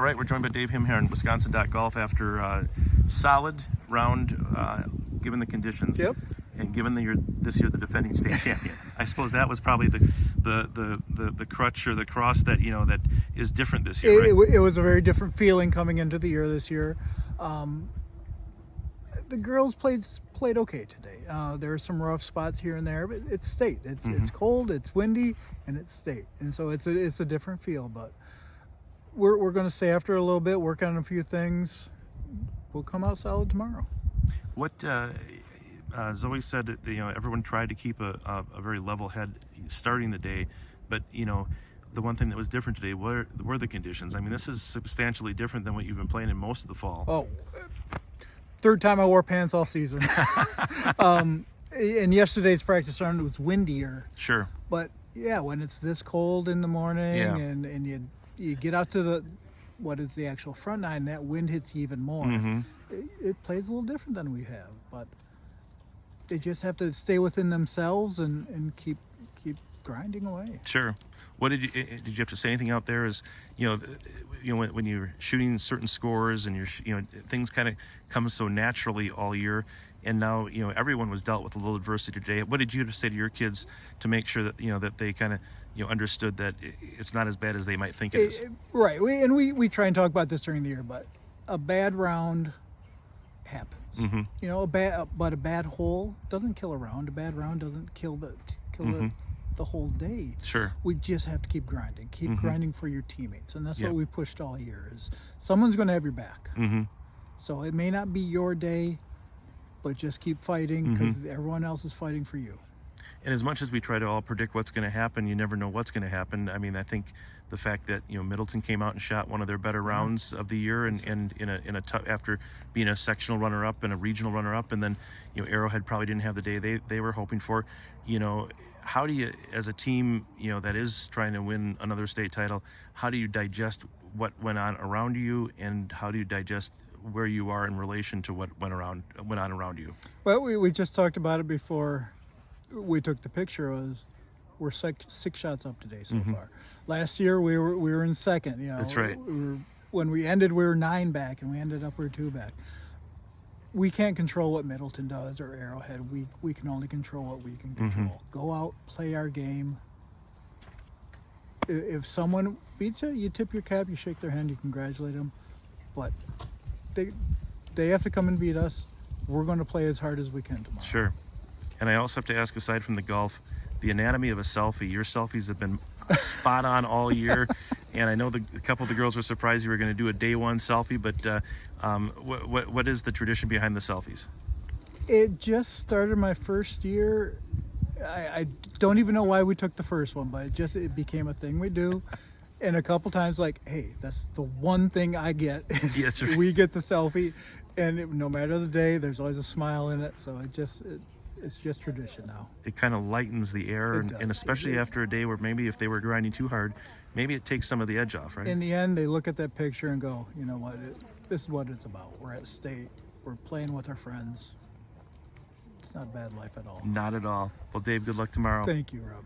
All right, we're joined by Dave Himm here in Wisconsin.golf after a solid round, given the conditions. Yep. And given that you're this year the defending state champion, I suppose that was probably the crutch or the cross that that is different this year, right? It was a very different feeling coming into the year this year. The girls played okay today. There are some rough spots here and there, but it's state. It's cold, it's windy, and it's state, and so it's a different feel. But we're going to stay after a little bit, work on a few things. We'll come out solid tomorrow. What Zoe said that everyone tried to keep a very level head starting the day, but the one thing that was different today were the conditions. I mean, this is substantially different than what you've been playing in most of the fall. Oh, third time I wore pants all season. And yesterday's practice round was windier. Sure. But yeah, when it's this cold in the morning and you get out to what is the actual front nine, that wind hits you even more. It plays a little different than we have, but they just have to stay within themselves and keep grinding away. Sure. What did you have to say anything out there? Is when you're shooting certain scores and things kind of come so naturally all year, and now everyone was dealt with a little adversity today. What did you have to say to your kids to make sure that that they kind of understood that it's not as bad as they might think it is? Right. We try and talk about this during the year, but a bad round happens. A bad hole doesn't kill a round. A bad round doesn't kill the whole day. Sure. We just have to keep grinding. Keep grinding for your teammates, and that's what we pushed all year. Is someone's going to have your back. So it may not be your day, but just keep fighting because everyone else is fighting for you. And as much as we try to all predict what's going to happen, you never know what's going to happen. I mean, I think the fact that Middleton came out and shot one of their better rounds of the year, and in a tough, after being a sectional runner-up and a regional runner-up, and then Arrowhead probably didn't have the day they were hoping for. How do you, as a team, that is trying to win another state title, how do you digest what went on around you, and how do you digest where you are in relation to what went on around you? Well, we just talked about it before we took the picture. We're six shots up today so far. Last year we were in second. That's right. When we ended, we were 9 back, and we ended up we were 2 back. We can't control what Middleton does or Arrowhead. We can only control what we can control. Go out, play our game. If someone beats you, you tip your cap, you shake their hand, you congratulate them. But they have to come and beat us. We're going to play as hard as we can tomorrow. Sure. And I also have to ask, aside from the golf, the anatomy of a selfie. Your selfies have been spot on all year, and I know a couple of the girls were surprised you were going to do a day one selfie, but what is the tradition behind the selfies? It just started my first year. I don't even know why we took the first one, but it became a thing we do. And a couple times, hey, that's the one thing I get is That's right. We get the selfie, and no matter the day, there's always a smile in it. So it's just tradition now. It kind of lightens the air, and especially after a day where maybe if they were grinding too hard, maybe it takes some of the edge off, right? In the end, they look at that picture and go, you know what, this is what it's about. We're at state. We're playing with our friends. It's not a bad life at all. Not at all. Well, Dave, good luck tomorrow. Thank you, Rob.